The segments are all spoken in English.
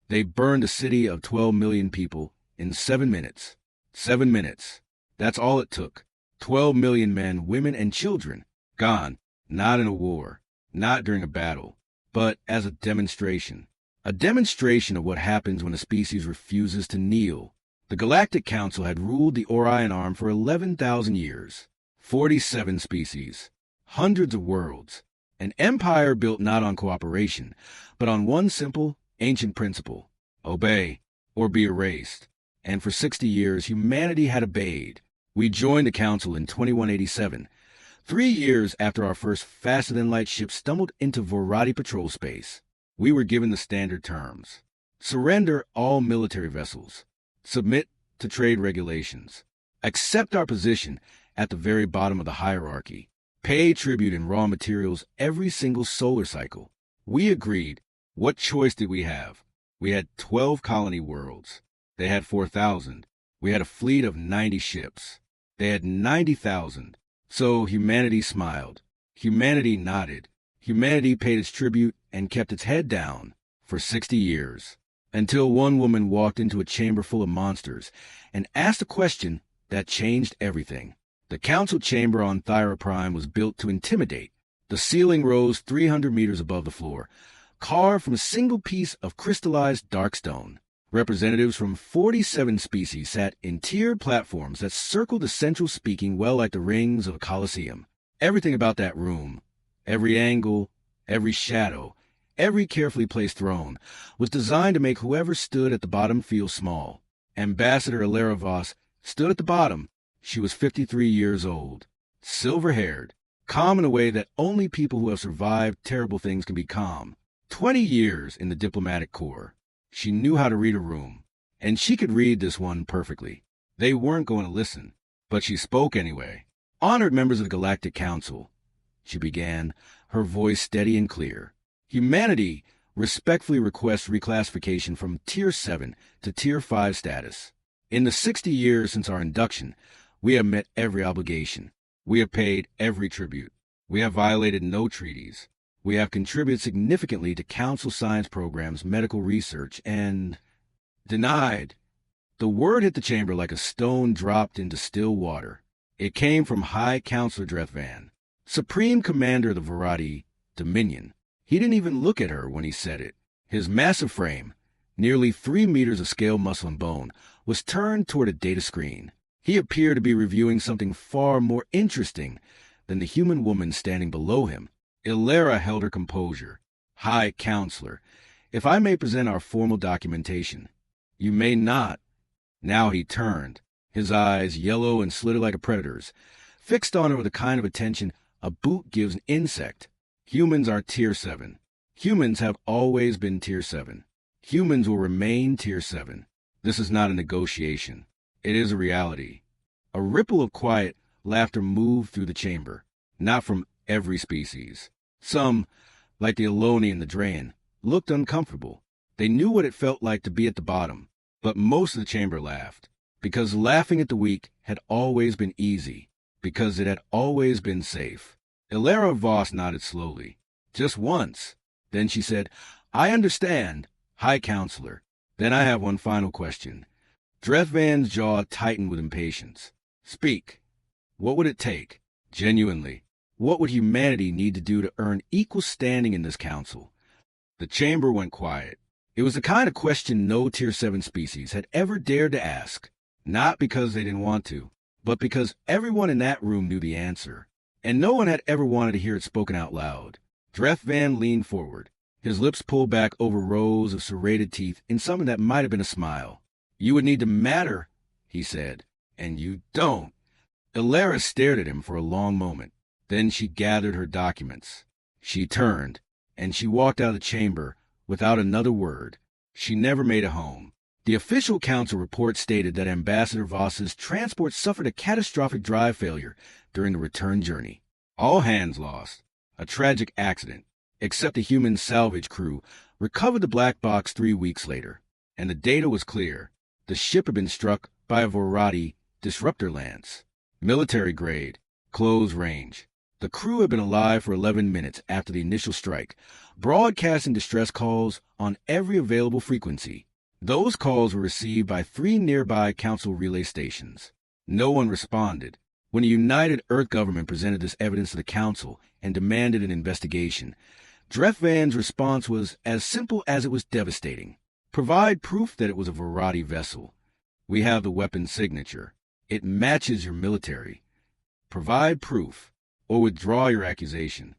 They burned a city of 12 million people in 7 minutes. 7 minutes. That's all it took. 12 million men, women, and children gone, not in a war, not during a battle, but as a demonstration. A demonstration of what happens when a species refuses to kneel. The Galactic Council had ruled the Orion Arm for 11,000 years. 47 species. Hundreds of worlds. An empire built not on cooperation, but on one simple, ancient principle: obey or be erased. And for 60 years, humanity had obeyed. We joined the Council in 2187, 3 years after our first faster-than-light ship stumbled into Vorati patrol space. We were given the standard terms: surrender all military vessels, submit to trade regulations, accept our position at the very bottom of the hierarchy, pay tribute in raw materials every single solar cycle. We agreed. What choice did we have? We had 12 colony worlds. They had 4,000. We had a fleet of 90 ships. They had 90,000. So humanity smiled. Humanity nodded. Humanity paid its tribute and kept its head down for 60 years. Until one woman walked into a chamber full of monsters and asked a question that changed everything. The council chamber on Thyra Prime was built to intimidate. The ceiling rose 300 meters above the floor, carved from a single piece of crystallized dark stone. Representatives from 47 species sat in tiered platforms that circled the central, speaking well like the rings of a coliseum. Everything about that room, every angle, every shadow, every carefully placed throne, was designed to make whoever stood at the bottom feel small. Ambassador Alara Voss stood at the bottom. She was 53 years old, silver-haired, calm in a way that only people who have survived terrible things can be calm. 20 years in the diplomatic corps. She knew how to read a room, and she could read this one perfectly. They weren't going to listen, but she spoke anyway. Honored members of the Galactic Council, she began, her voice steady and clear. Humanity respectfully requests reclassification from Tier 7 to Tier 5 status. In the 60 years since our induction, we have met every obligation. We have paid every tribute. We have violated no treaties. We have contributed significantly to Council science programs, medical research, and denied. The word hit the chamber like a stone dropped into still water. It came from High Counselor Drethvan, Supreme Commander of the Vorati Dominion. He didn't even look at her when he said it. His massive frame, nearly 3 meters of scale, muscle, and bone, was turned toward a data screen. He appeared to be reviewing something far more interesting than the human woman standing below him. Alara held her composure. High Counselor, if I may present our formal documentation. You may not. Now he turned, his eyes, yellow and slitted like a predator's, fixed on her with the kind of attention a boot gives an insect. Humans are Tier 7. Humans have always been Tier 7. Humans will remain Tier 7. This is not a negotiation. It is a reality. A ripple of quiet laughter moved through the chamber, not from every species. Some, like the Aloni and the Drayan, looked uncomfortable. They knew what it felt like to be at the bottom, but most of the chamber laughed, because laughing at the weak had always been easy, because it had always been safe. Alara Voss nodded slowly, just once. Then she said, I understand, High Counselor. Then I have one final question. Drethvan's jaw tightened with impatience. Speak. What would it take? Genuinely. What would humanity need to do to earn equal standing in this council? The chamber went quiet. It was the kind of question no Tier 7 species had ever dared to ask, not because they didn't want to, but because everyone in that room knew the answer, and no one had ever wanted to hear it spoken out loud. Drethvan leaned forward, his lips pulled back over rows of serrated teeth in something that might have been a smile. You would need to matter, he said, and you don't. Alara stared at him for a long moment. Then she gathered her documents. She turned, and she walked out of the chamber without another word. She never made it home. The official council report stated that Ambassador Voss's transport suffered a catastrophic drive failure during the return journey. All hands lost. A tragic accident, except the human salvage crew recovered the black box 3 weeks later. And the data was clear. The ship had been struck by a Vorati disruptor lance. Military grade, close range. The crew had been alive for 11 minutes after the initial strike, broadcasting distress calls on every available frequency. Those calls were received by 3 nearby council relay stations. No one responded. When the United Earth government presented this evidence to the council and demanded an investigation, Drefvan's response was as simple as it was devastating. Provide proof that it was a Verati vessel. We have the weapon's signature. It matches your military. Provide proof, or withdraw your accusation.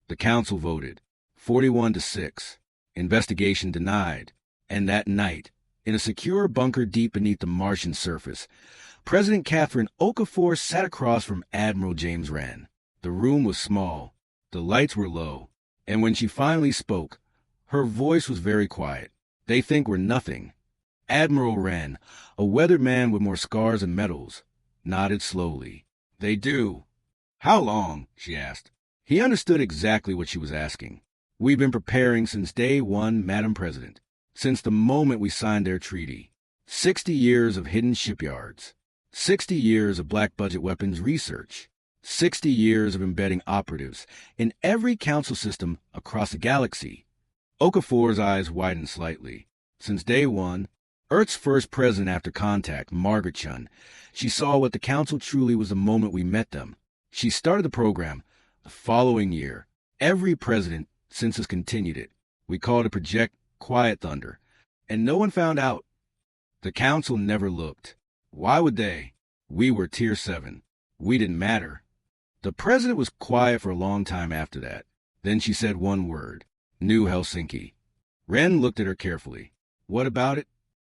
The council voted 41-6. Investigation denied. And that night, in a secure bunker deep beneath the Martian surface, President Catherine Okafor sat across from Admiral James Wren. The room was small, the lights were low, and when she finally spoke, her voice was very quiet. They think we're nothing. Admiral Wren, a weathered man with more scars and medals, nodded slowly. They do. How long? She asked. He understood exactly what she was asking. We've been preparing since day one, Madam President. Since the moment we signed their treaty. 60 years of hidden shipyards. 60 years of black-budget weapons research. 60 years of embedding operatives in every council system across the galaxy. Okafor's eyes widened slightly. Since day one, Earth's first president after contact, Margaret Chun, she saw what the council truly was the moment we met them. She started the program the following year. Every president since has continued it. We called it Project Quiet Thunder, and no one found out. The council never looked. Why would they? We were Tier 7. We didn't matter. The president was quiet for a long time after that. Then she said one word. New Helsinki. Wren looked at her carefully. What about it?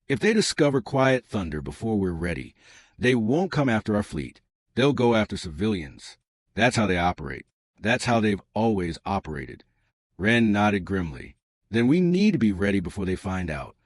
If they discover Quiet Thunder before we're ready, they won't come after our fleet. They'll go after civilians. That's how they operate. That's how they've always operated. Wren nodded grimly. Then we need to be ready before they find out.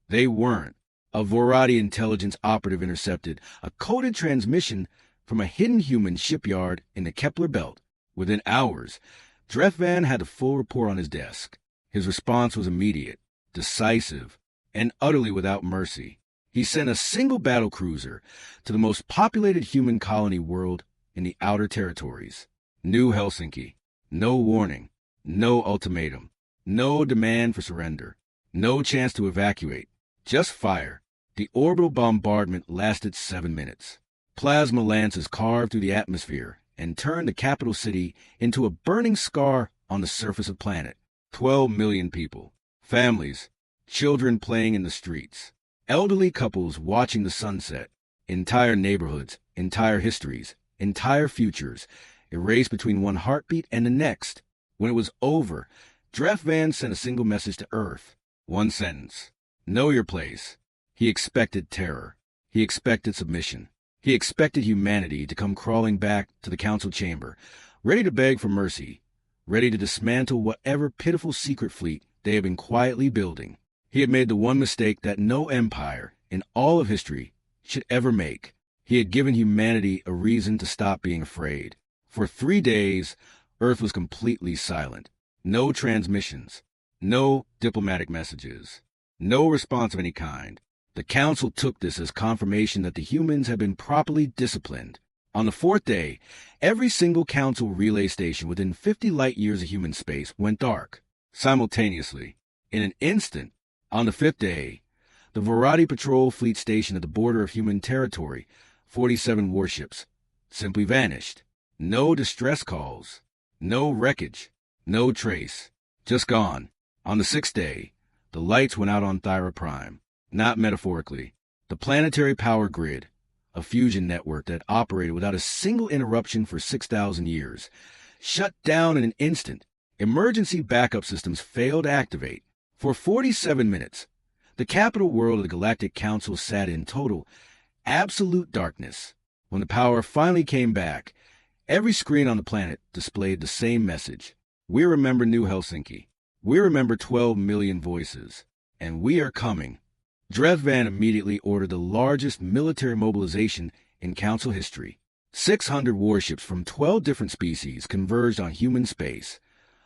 They weren't. A Verati intelligence operative intercepted a coded transmission from a hidden human shipyard in the Kepler belt. Within hours, Drefvan had the full report on his desk. His response was immediate, decisive, and utterly without mercy. He sent a single battle cruiser to the most populated human colony world in the outer territories. New Helsinki. No warning. No ultimatum. No demand for surrender. No chance to evacuate. Just fire. The orbital bombardment lasted 7 minutes. Plasma lances carved through the atmosphere and turned the capital city into a burning scar on the surface of the planet. 12 million people. Families. Children playing in the streets. Elderly couples watching the sunset. Entire neighborhoods. Entire histories. Entire futures. Erased between one heartbeat and the next. When it was over, Drefvan sent a single message to Earth. One sentence. Know your place. He expected terror. He expected submission. He expected humanity to come crawling back to the council chamber, ready to beg for mercy, ready to dismantle whatever pitiful secret fleet they had been quietly building. He had made the one mistake that no empire in all of history should ever make. He had given humanity a reason to stop being afraid. For 3 days, Earth was completely silent. No transmissions. No diplomatic messages. No response of any kind. The council took this as confirmation that the humans had been properly disciplined. On the 4th day, every single council relay station within 50 light-years of human space went dark. Simultaneously, in an instant, on the 5th day, the Verati patrol fleet station at the border of human territory, 47 warships, simply vanished. No distress calls. No wreckage. No trace. Just gone. On the 6th day, the lights went out on Thyra Prime. Not metaphorically. The planetary power grid, a fusion network that operated without a single interruption for 6,000 years, shut down in an instant. Emergency backup systems failed to activate. For 47 minutes, the capital world of the Galactic Council sat in total, absolute darkness. When the power finally came back, every screen on the planet displayed the same message. We remember New Helsinki. We remember 12 million voices. And we are coming. Drefvan immediately ordered the largest military mobilization in Council history. 600 warships from 12 different species converged on human space,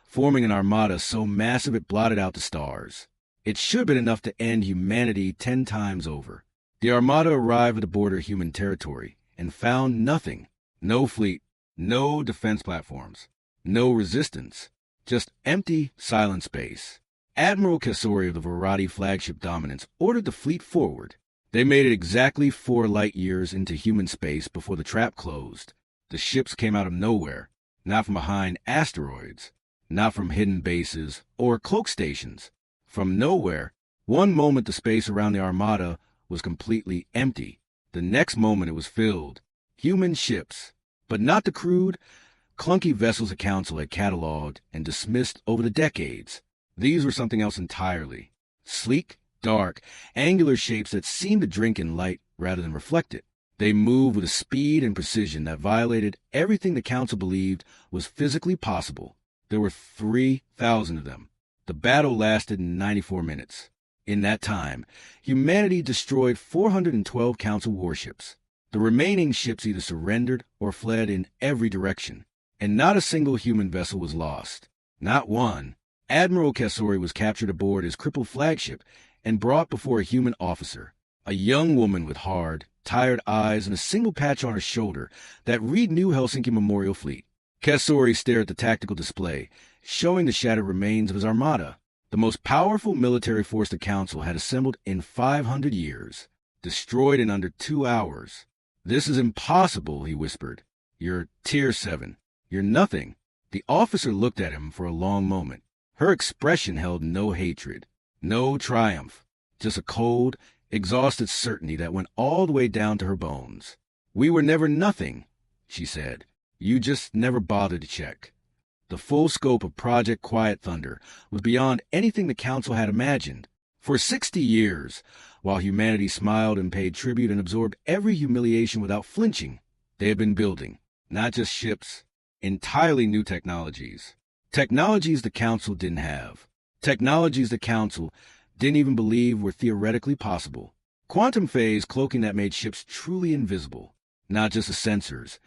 forming an armada so massive it blotted out the stars. It should have been enough to end humanity 10 times over. The armada arrived at the border of human territory and found nothing. No fleet, No defense platforms. No resistance. Just empty, silent space. Admiral Kasori of the Varadi flagship Dominance ordered the fleet forward. They made it exactly 4 light years into human space before the trap closed. The ships came out of nowhere, not from behind asteroids, not from hidden bases or cloak stations. From nowhere, one moment the space around the Armada was completely empty. The next moment it was filled. Human ships, but not the crude, clunky vessels the Council had cataloged and dismissed over the decades. These were something else entirely. Sleek, dark, angular shapes that seemed to drink in light rather than reflect it. They moved with a speed and precision that violated everything the Council believed was physically possible. There were 3,000 of them. The battle lasted 94 minutes. In that time, humanity destroyed 412 Council warships. The remaining ships either surrendered or fled in every direction, and not a single human vessel was lost. Not one. Admiral Kasori was captured aboard his crippled flagship and brought before a human officer, a young woman with hard, tired eyes and a single patch on her shoulder that read New Helsinki Memorial Fleet. Kasori stared at the tactical display, showing the shattered remains of his armada, the most powerful military force the Council had assembled in 500 years, destroyed in under 2 hours. "This is impossible," he whispered. "You're Tier 7. You're nothing." The officer looked at him for a long moment. Her expression held no hatred, no triumph, just a cold, exhausted certainty that went all the way down to her bones. "We were never nothing," she said. "You just never bothered to check." The full scope of Project Quiet Thunder was beyond anything the Council had imagined. For 60 years, while humanity smiled and paid tribute and absorbed every humiliation without flinching, they had been building, not just ships, entirely new technologies. Technologies the Council didn't have. Technologies the Council didn't even believe were theoretically possible. Quantum phase cloaking that made ships truly invisible, not just to sensors,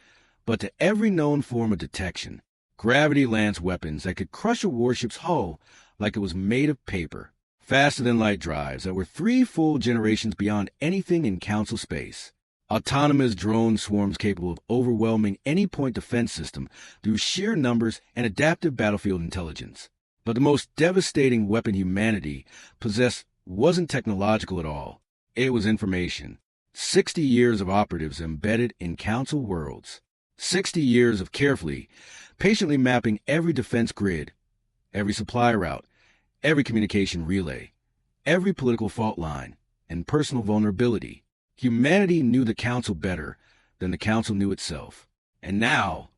but to every known form of detection. Gravity-lance weapons that could crush a warship's hull like it was made of paper. Faster-than-light drives that were 3 full generations beyond anything in Council space. Autonomous drone swarms capable of overwhelming any point defense system through sheer numbers and adaptive battlefield intelligence. But the most devastating weapon humanity possessed wasn't technological at all. It was information. 60 years of operatives embedded in Council worlds. 60 years of patiently mapping every defense grid, every supply route, every communication relay, every political fault line, and personal vulnerability. Humanity knew the Council better than the Council knew itself. And now,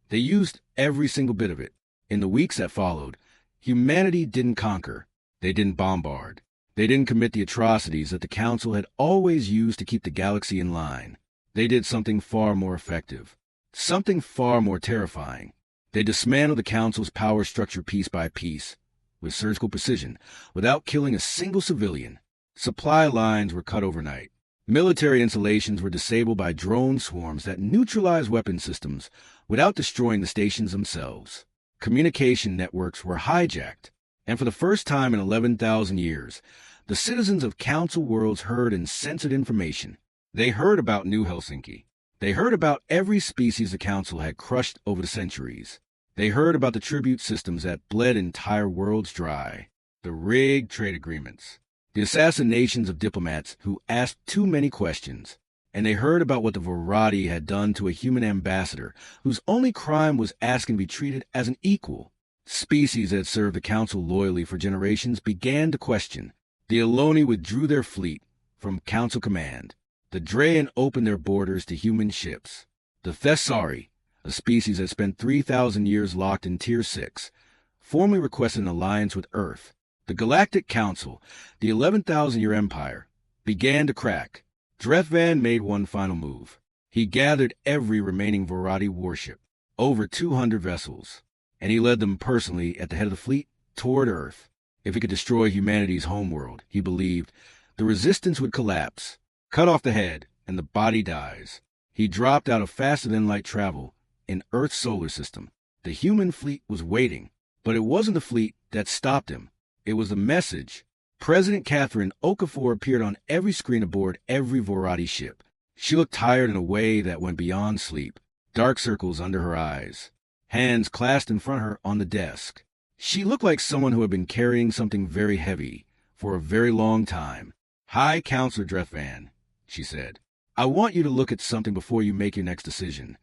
they used every single bit of it. In the weeks that followed, humanity didn't conquer. They didn't bombard. They didn't commit the atrocities that the Council had always used to keep the galaxy in line. They did something far more effective. Something far more terrifying. They dismantled the Council's power structure piece by piece, with surgical precision, without killing a single civilian. Supply lines were cut overnight. Military installations were disabled by drone swarms that neutralized weapon systems without destroying the stations themselves. Communication networks were hijacked, and for the first time in 11,000 years, the citizens of Council worlds heard and censored information. They heard about New Helsinki. They heard about every species the Council had crushed over the centuries. They heard about the tribute systems that bled entire worlds dry, the rigged trade agreements, the assassinations of diplomats who asked too many questions, and they heard about what the Varadi had done to a human ambassador whose only crime was asking to be treated as an equal. Species that had served the Council loyally for generations began to question. The Eloni withdrew their fleet from Council command. The Drayan opened their borders to human ships. The Thessari, a species that spent 3,000 years locked in Tier 6, formally requested an alliance with Earth. The Galactic Council, the 11,000-year empire, began to crack. Drethvan made one final move. He gathered every remaining Varadi warship, over 200 vessels, and he led them personally at the head of the fleet toward Earth. If he could destroy humanity's homeworld, he believed, the resistance would collapse. Cut off the head, and the body dies. He dropped out of faster-than-light travel in Earth's solar system. The human fleet was waiting, but it wasn't the fleet that stopped him. It was the message. President Catherine Okafor appeared on every screen aboard every Varadi ship. She looked tired in a way that went beyond sleep. dark circles under her eyes, hands clasped in front of her on the desk. She looked like someone who had been carrying something very heavy for a very long time. "High Counselor Drethvan," she said, "I want you to look at something before you make your next decision."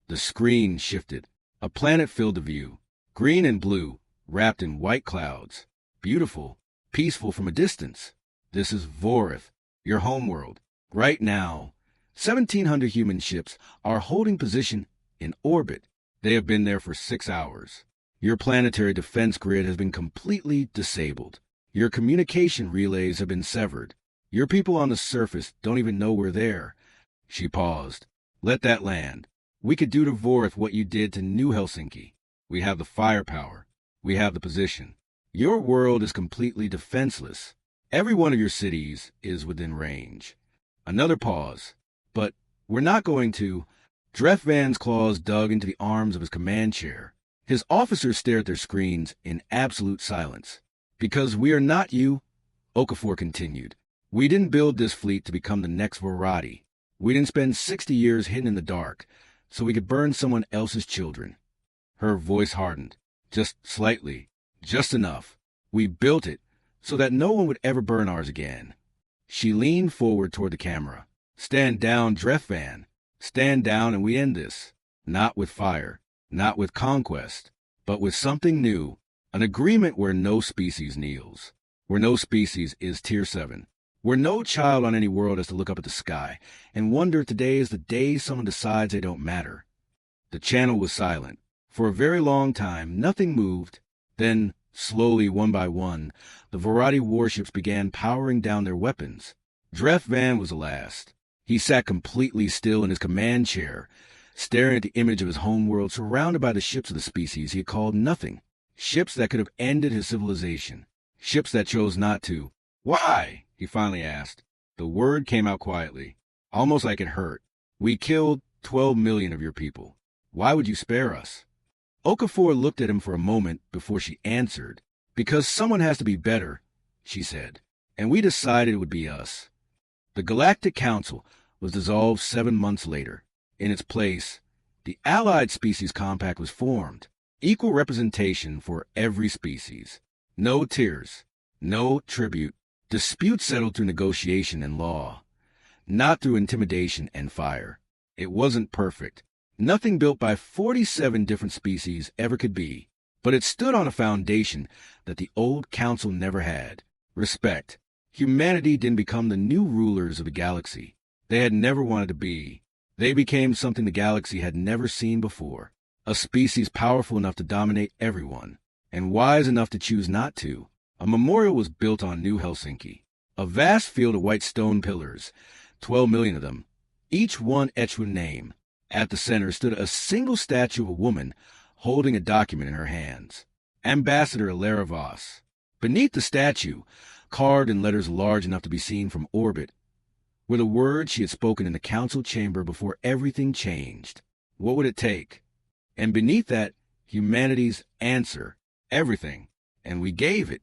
The screen shifted. A planet filled the view, green and blue, wrapped in white clouds. Beautiful, peaceful from a distance. "This is Vorith, your homeworld. Right now, 1,700 human ships are holding position in orbit. They have been there for 6 hours. Your planetary defense grid has been completely disabled. Your communication relays have been severed. Your people on the surface don't even know we're there." She paused. "Let that land. We could do to Vorith what you did to New Helsinki. We have the firepower. We have the position. Your world is completely defenseless. Every one of your cities is within range." Another pause. "But we're not going to—" Drethvan's claws dug into the arms of his command chair. His officers stared at their screens in absolute silence. "Because we are not you," Okafor continued. "We didn't build this fleet to become the next Varadi. We didn't spend 60 years hidden in the dark so we could burn someone else's children." Her voice hardened. "Just slightly. Just enough. We built it so that no one would ever burn ours again." She leaned forward toward the camera. "Stand down, Drethvan. Stand down and we end this. Not with fire, not with conquest, but with something new. An agreement where no species kneels. Where no species is Tier 7. Where no child on any world has to look up at the sky and wonder if today is the day someone decides they don't matter." The channel was silent. For a very long time, nothing moved. Then, slowly, one by one, the Varadi warships began powering down their weapons. Drethvan was the last. He sat completely still in his command chair, staring at the image of his homeworld surrounded by the ships of the species he had called nothing. Ships that could have ended his civilization. Ships that chose not to. "Why?" he finally asked. The word came out quietly, almost like it hurt. "We killed 12 million of your people. Why would you spare us?" Okafor looked at him for a moment before she answered. "Because someone has to be better," she said, "and we decided it would be us." The Galactic Council was dissolved 7 months later. In its place, the Allied Species Compact was formed. Equal representation for every species. No tiers. No tribute. Disputes settled through negotiation and law, not through intimidation and fire. It wasn't perfect. Nothing built by 47 different species ever could be, but it stood on a foundation that the old council never had. Respect. Humanity didn't become the new rulers of the galaxy. They had never wanted to be. They became something the galaxy had never seen before. A species powerful enough to dominate everyone, and wise enough to choose not to. A memorial was built on New Helsinki. A vast field of white stone pillars, 12 million of them, each one etched with a name. At the center stood a single statue of a woman holding a document in her hands. Ambassador Alara Voss. Beneath the statue, carved in letters large enough to be seen from orbit, were the words she had spoken in the council chamber before everything changed. What would it take? And beneath that, humanity's answer. Everything. And we gave it.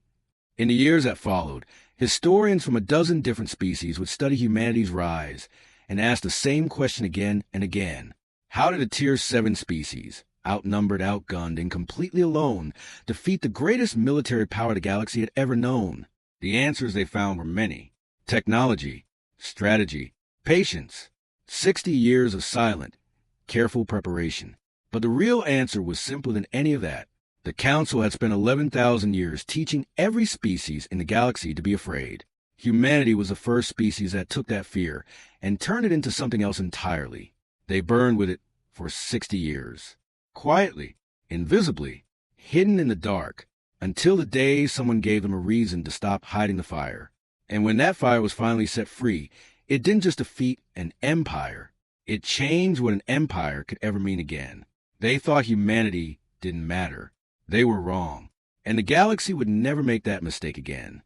In the years that followed, historians from a dozen different species would study humanity's rise and ask the same question again and again. How did a Tier 7 species, outnumbered, outgunned, and completely alone, defeat the greatest military power the galaxy had ever known? The answers they found were many. Technology, strategy, patience, 60 years of silent, careful preparation. But the real answer was simpler than any of that. The Council had spent 11,000 years teaching every species in the galaxy to be afraid. Humanity was the first species that took that fear and turned it into something else entirely. They burned with it for 60 years. Quietly, invisibly, hidden in the dark, until the day someone gave them a reason to stop hiding the fire. And when that fire was finally set free, it didn't just defeat an empire. It changed what an empire could ever mean again. They thought humanity didn't matter. They were wrong. And the galaxy would never make that mistake again.